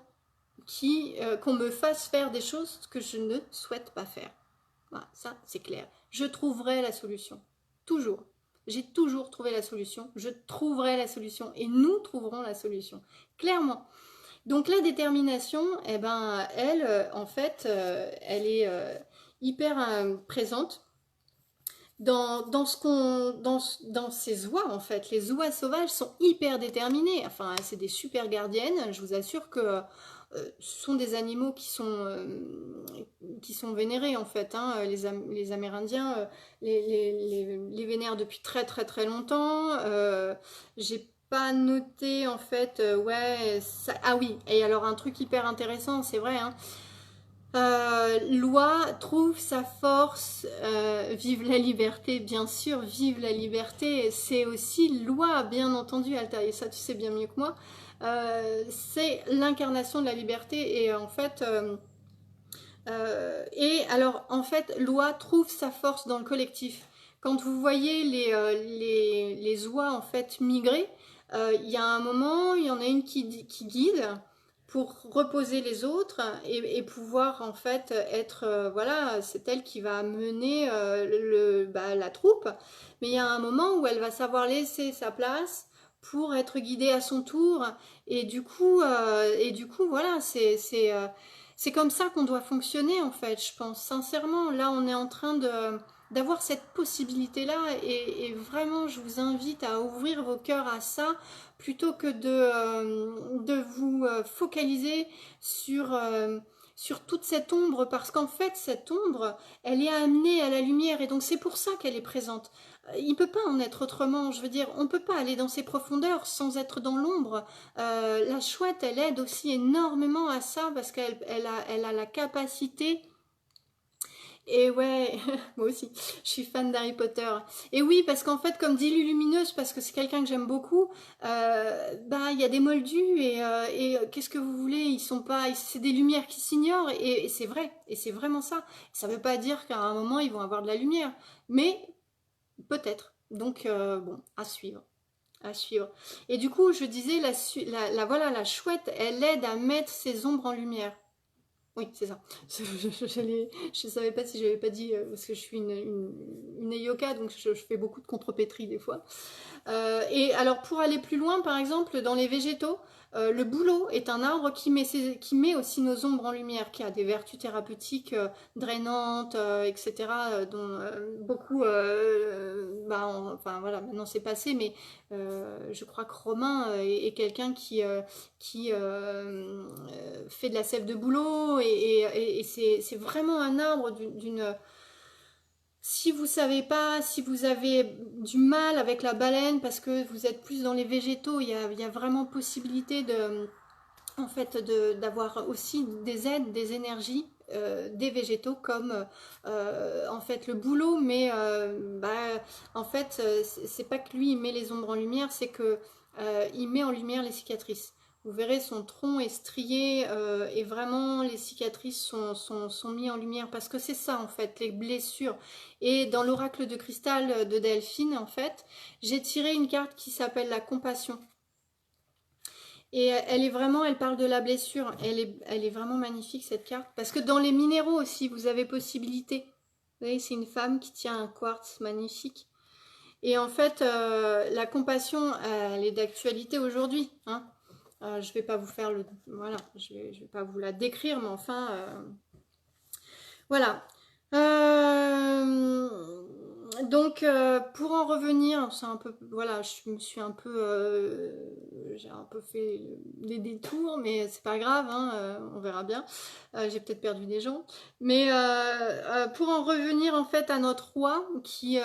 qu'on me fasse faire des choses que je ne souhaite pas faire. Voilà, ça, c'est clair. Je trouverai la solution. Toujours. J'ai toujours trouvé la solution. Je trouverai la solution. Et nous trouverons la solution. Clairement. Donc la détermination, eh ben, elle, en fait, elle est hyper présente dans ces oies, en fait. Les oies sauvages sont hyper déterminées. Enfin, c'est des super gardiennes. Je vous assure que ce sont des animaux qui sont vénérés, en fait. Hein. Les Amérindiens les vénèrent depuis très très très longtemps. J'ai pas noté, en fait, ouais, ah oui, et alors un truc hyper intéressant, c'est vrai, hein, Loi trouve sa force, vive la liberté, bien sûr, vive la liberté, c'est aussi loi, bien entendu, Altaïr, ça tu sais bien mieux que moi, c'est l'incarnation de la liberté et en fait, en fait, loi trouve sa force dans le collectif. Quand vous voyez les oies en fait migrer, il y a un moment, il y en a une qui guide pour reposer les autres et pouvoir en fait être, voilà, c'est elle qui va mener la troupe. Mais il y a un moment où elle va savoir laisser sa place pour être guidée à son tour et du coup voilà, c'est comme ça qu'on doit fonctionner en fait, je pense sincèrement. Là, on est en train d'avoir cette possibilité-là et vraiment, je vous invite à ouvrir vos cœurs à ça plutôt que de vous focaliser sur toute cette ombre parce qu'en fait, cette ombre, elle est amenée à la lumière et donc c'est pour ça qu'elle est présente. Il ne peut pas en être autrement, je veux dire, on ne peut pas aller dans ces profondeurs sans être dans l'ombre. La chouette, elle aide aussi énormément à ça parce qu'elle a la capacité. Et ouais, moi aussi, je suis fan d'Harry Potter. Et oui, parce qu'en fait, comme dit Lumineuse, parce que c'est quelqu'un que j'aime beaucoup, bah il y a des moldus et qu'est-ce que vous voulez, ils sont pas, c'est des lumières qui s'ignorent et c'est vrai, et c'est vraiment ça. Ça veut pas dire qu'à un moment ils vont avoir de la lumière, mais peut-être. Donc bon, à suivre. À suivre. Et du coup, je disais, voilà, la chouette, elle aide à mettre ses ombres en lumière. Oui, c'est ça. Je savais pas si j'avais pas dit, parce que je suis une Eyoka, donc je fais beaucoup de contrepétrie des fois. Et alors pour aller plus loin, par exemple, dans les végétaux, le bouleau est un arbre qui met aussi nos ombres en lumière, qui a des vertus thérapeutiques drainantes, etc., dont beaucoup, enfin voilà, maintenant c'est passé, mais je crois que Romain est quelqu'un qui fait de la sève de bouleau, et c'est vraiment un arbre d'une si vous savez pas, si vous avez du mal avec la baleine parce que vous êtes plus dans les végétaux, il y a vraiment possibilité en fait, d'avoir aussi des aides, des énergies des végétaux comme en fait le bouleau, mais en fait c'est pas que lui il met les ombres en lumière, c'est que il met en lumière les cicatrices. Vous verrez, son tronc est strié et vraiment les cicatrices sont mises en lumière parce que c'est ça en fait, les blessures. Et dans l'oracle de cristal de Delphine, en fait, j'ai tiré une carte qui s'appelle la compassion. Et elle parle de la blessure. Elle est vraiment magnifique cette carte. Parce que dans les minéraux aussi, vous avez possibilité. Vous voyez, c'est une femme qui tient un quartz magnifique. Et en fait, la compassion, elle est d'actualité aujourd'hui. Hein. Je vais pas vous faire voilà, je vais pas vous la décrire, mais enfin, voilà. Donc, pour en revenir, c'est un peu, voilà, je me suis un peu, j'ai un peu fait des détours, mais c'est pas grave, hein, on verra bien. J'ai peut-être perdu des gens, mais pour en revenir en fait à notre roi qui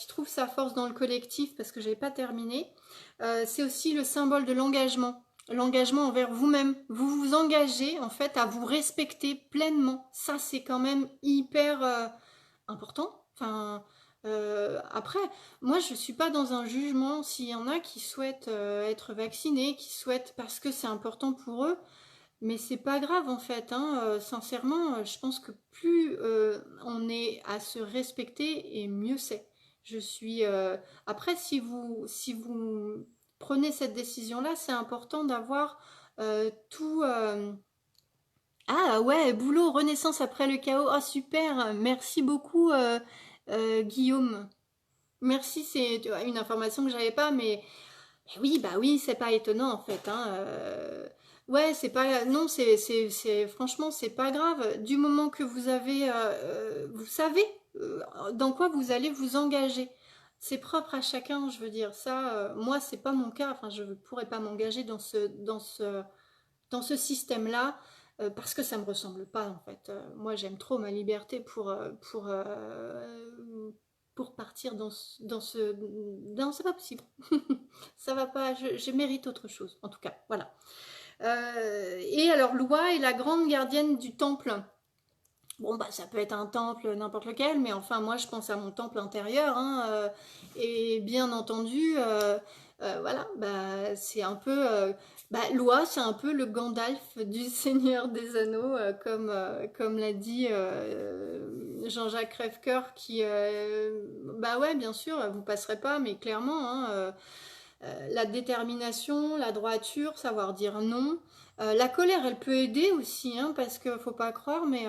trouve sa force dans le collectif, parce que j'ai pas terminé, c'est aussi le symbole de l'engagement. L'engagement envers vous-même. Vous vous engagez en fait à vous respecter pleinement. Ça, c'est quand même hyper important. Enfin, après, moi, je suis pas dans un jugement. S'il y en a qui souhaitent être vaccinés, qui souhaitent parce que c'est important pour eux, Mais c'est pas grave en fait, hein. Sincèrement, je pense que plus on est à se respecter et mieux c'est. Je suis. Après, si vous prenez cette décision-là, c'est important d'avoir tout. Ah ouais, boulot, renaissance après le chaos. Ah super, merci beaucoup Guillaume. Merci, c'est tu vois, une information que j'avais pas, mais oui, bah oui, c'est pas étonnant en fait, hein. Ouais, c'est pas, non, franchement, c'est pas grave. Du moment que vous avez, vous savez dans quoi vous allez vous engager. C'est propre à chacun, je veux dire. Ça, moi, c'est pas mon cas. Enfin, je ne pourrais pas m'engager dans ce système-là parce que ça me ressemble pas en fait. Moi, j'aime trop ma liberté pour partir dans c'est pas possible. Ça va pas, je mérite autre chose, en tout cas, voilà. Et alors, Loi est la grande gardienne du temple. Bon, bah, ça peut être un temple, n'importe lequel, mais enfin, moi, je pense à mon temple intérieur, hein, et bien entendu, voilà, bah, c'est un peu, bah, Loi, c'est un peu le Gandalf du Seigneur des Anneaux, comme l'a dit Jean-Jacques Crèvecoeur, bah ouais, bien sûr, vous passerez pas, mais clairement, hein, la détermination, la droiture, savoir dire non. La colère, elle peut aider aussi, hein, parce que faut pas croire, mais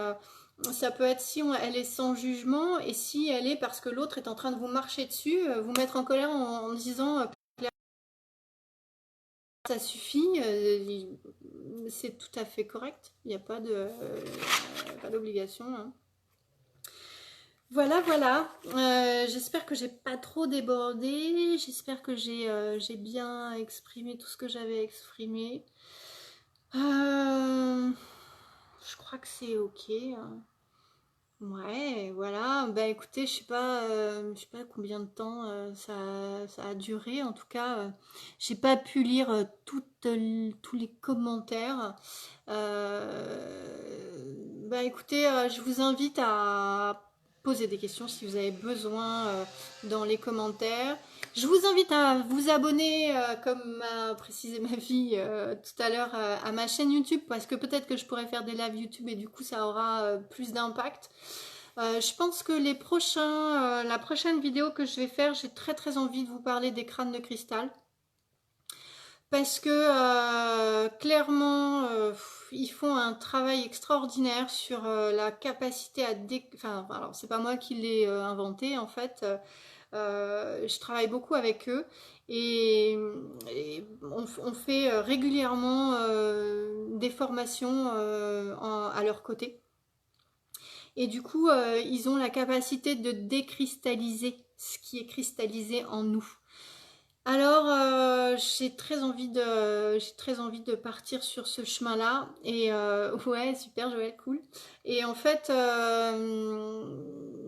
ça peut être si elle est sans jugement et si elle est parce que l'autre est en train de vous marcher dessus, vous mettre en colère en disant ça suffit, c'est tout à fait correct. Il n'y a pas d'obligation, hein. Voilà, voilà. J'espère que j'ai pas trop débordé. J'espère que j'ai bien exprimé tout ce que j'avais exprimé. Je crois que c'est ok, hein. Ouais, voilà. Bah écoutez, je sais pas combien de temps ça a duré. En tout cas, j'ai pas pu lire tous les commentaires. Bah écoutez, je vous invite à poser des questions si vous avez besoin dans les commentaires. Je vous invite à vous abonner, comme m'a précisé ma fille tout à l'heure, à ma chaîne YouTube, parce que peut-être que je pourrais faire des lives YouTube et du coup ça aura plus d'impact. Je pense que la prochaine vidéo que je vais faire, j'ai très très envie de vous parler des crânes de cristal. Parce que clairement, ils font un travail extraordinaire sur la capacité à enfin, alors c'est pas moi qui l'ai inventé en fait. Je travaille beaucoup avec eux et on fait régulièrement des formations à leur côté. Et du coup, ils ont la capacité de décristalliser ce qui est cristallisé en nous. Alors, j'ai très envie de partir sur ce chemin-là. Et ouais, super, Joël, cool. Et en fait,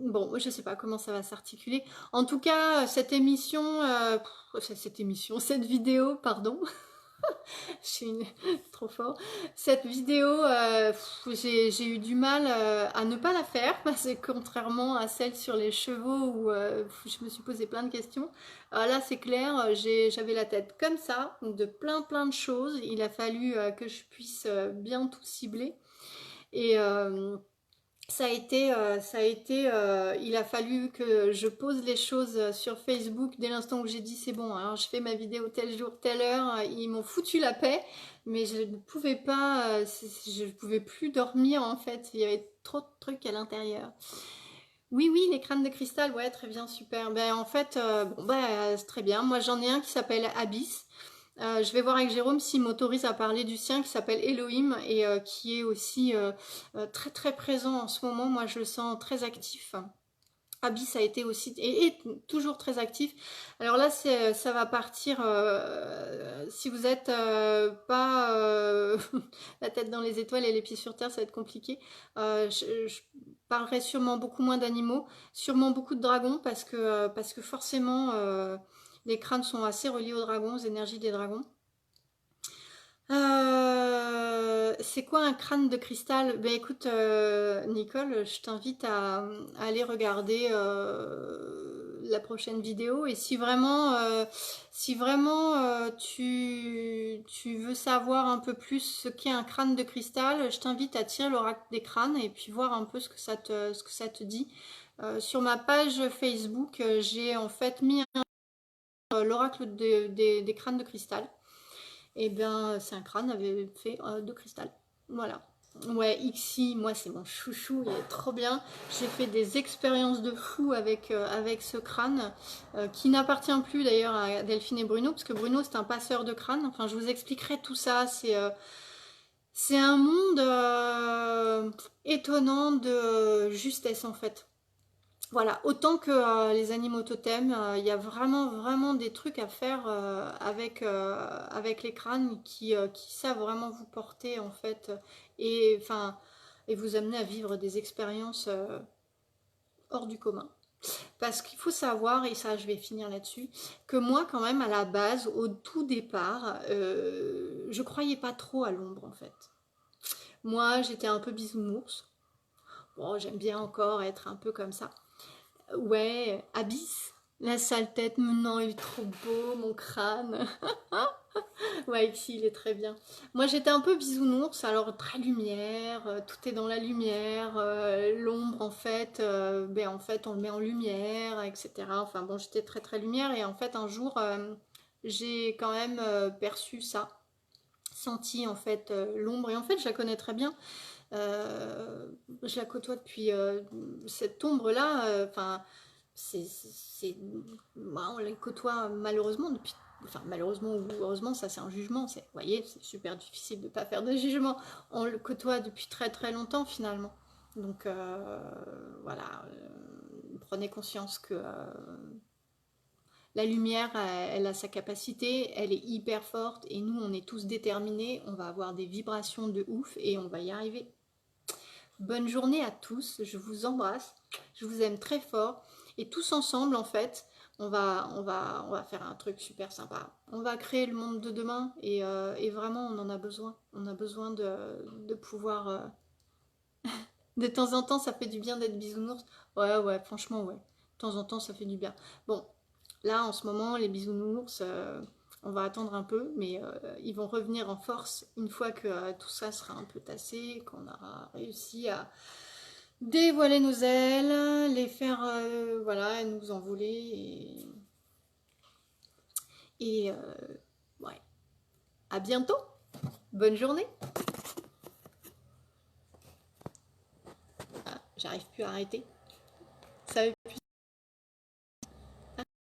bon, je sais pas comment ça va s'articuler. En tout cas, cette vidéo, pardon, je suis trop fort. Cette vidéo, j'ai eu du mal à ne pas la faire parce que contrairement à celle sur les chevaux où je me suis posé plein de questions, là c'est clair, j'avais la tête comme ça, de plein de choses. Il a fallu que je puisse bien tout cibler. Et il a fallu que je pose les choses sur Facebook dès l'instant où j'ai dit c'est bon, alors je fais ma vidéo tel jour, telle heure, ils m'ont foutu la paix, mais je ne pouvais pas, je ne pouvais plus dormir en fait, il y avait trop de trucs à l'intérieur. Oui, oui, les crânes de cristal, ouais, très bien, super. Ben en fait, bon, c'est très bien. Moi j'en ai un qui s'appelle Abyss. Je vais voir avec Jérôme s'il m'autorise à parler du sien qui s'appelle Elohim et qui est aussi très très présent en ce moment. Moi je le sens très actif. Abyss a été aussi et est toujours très actif. Alors là, ça va partir. Si vous êtes pas la tête dans les étoiles et les pieds sur terre, ça va être compliqué. Je parlerai sûrement beaucoup moins d'animaux, sûrement beaucoup de dragons parce que forcément les crânes sont assez reliés aux dragons, aux énergies des dragons. C'est quoi un crâne de cristal? Ben écoute, Nicole, je t'invite à aller regarder la prochaine vidéo. Et si vraiment tu veux savoir un peu plus ce qu'est un crâne de cristal, je t'invite à tirer l'oracle des crânes et puis voir un peu ce que ça te dit. Sur ma page Facebook, j'ai en fait mis l'oracle des crânes de cristal. Et bien, c'est un crâne fait de cristal. Voilà. Ouais, Ixi, moi c'est mon chouchou, il est trop bien. J'ai fait des expériences de fou avec ce crâne, qui n'appartient plus d'ailleurs à Delphine et Bruno, parce que Bruno c'est un passeur de crâne. Enfin, je vous expliquerai tout ça. C'est un monde étonnant de justesse en fait. Voilà, autant que les animaux totems, il y a vraiment des trucs à faire avec les crânes qui savent vraiment vous porter en fait et, enfin, et vous amener à vivre des expériences hors du commun. Parce qu'il faut savoir, et ça je vais finir là-dessus, que moi quand même à la base, au tout départ, je croyais pas trop à l'ombre en fait. Moi j'étais un peu bisounours. Bon, j'aime bien encore être un peu comme ça. Ouais, Abyss. La sale tête, non, il est trop beau, mon crâne. Ouais, ici, il est très bien. Moi, j'étais un peu bisounours, alors très lumière, tout est dans la lumière, l'ombre, en fait, ben, en fait, on le met en lumière, etc. Enfin, bon, j'étais très lumière, et en fait, un jour, j'ai quand même perçu ça, senti, en fait, l'ombre, et en fait, je la connais très bien. Je la côtoie depuis cette ombre-là, enfin, on la côtoie malheureusement depuis, enfin malheureusement ou heureusement, ça c'est un jugement, vous voyez, c'est super difficile de ne pas faire de jugement. On le côtoie depuis très longtemps finalement. Donc voilà, prenez conscience que la lumière, elle a sa capacité, elle est hyper forte et nous on est tous déterminés, on va avoir des vibrations de ouf et on va y arriver. Bonne journée à tous, je vous embrasse, je vous aime très fort et tous ensemble en fait, on va faire un truc super sympa. On va créer le monde de demain et vraiment on en a besoin. On a besoin de pouvoir... de temps en temps ça fait du bien d'être bisounours. Ouais, franchement ouais. De temps en temps ça fait du bien. Bon, là en ce moment les bisounours... on va attendre un peu, mais ils vont revenir en force une fois que tout ça sera un peu tassé, qu'on aura réussi à dévoiler nos ailes, les faire, voilà, nous envoler et ouais. À bientôt. Bonne journée. Ah, j'arrive plus à arrêter. Ça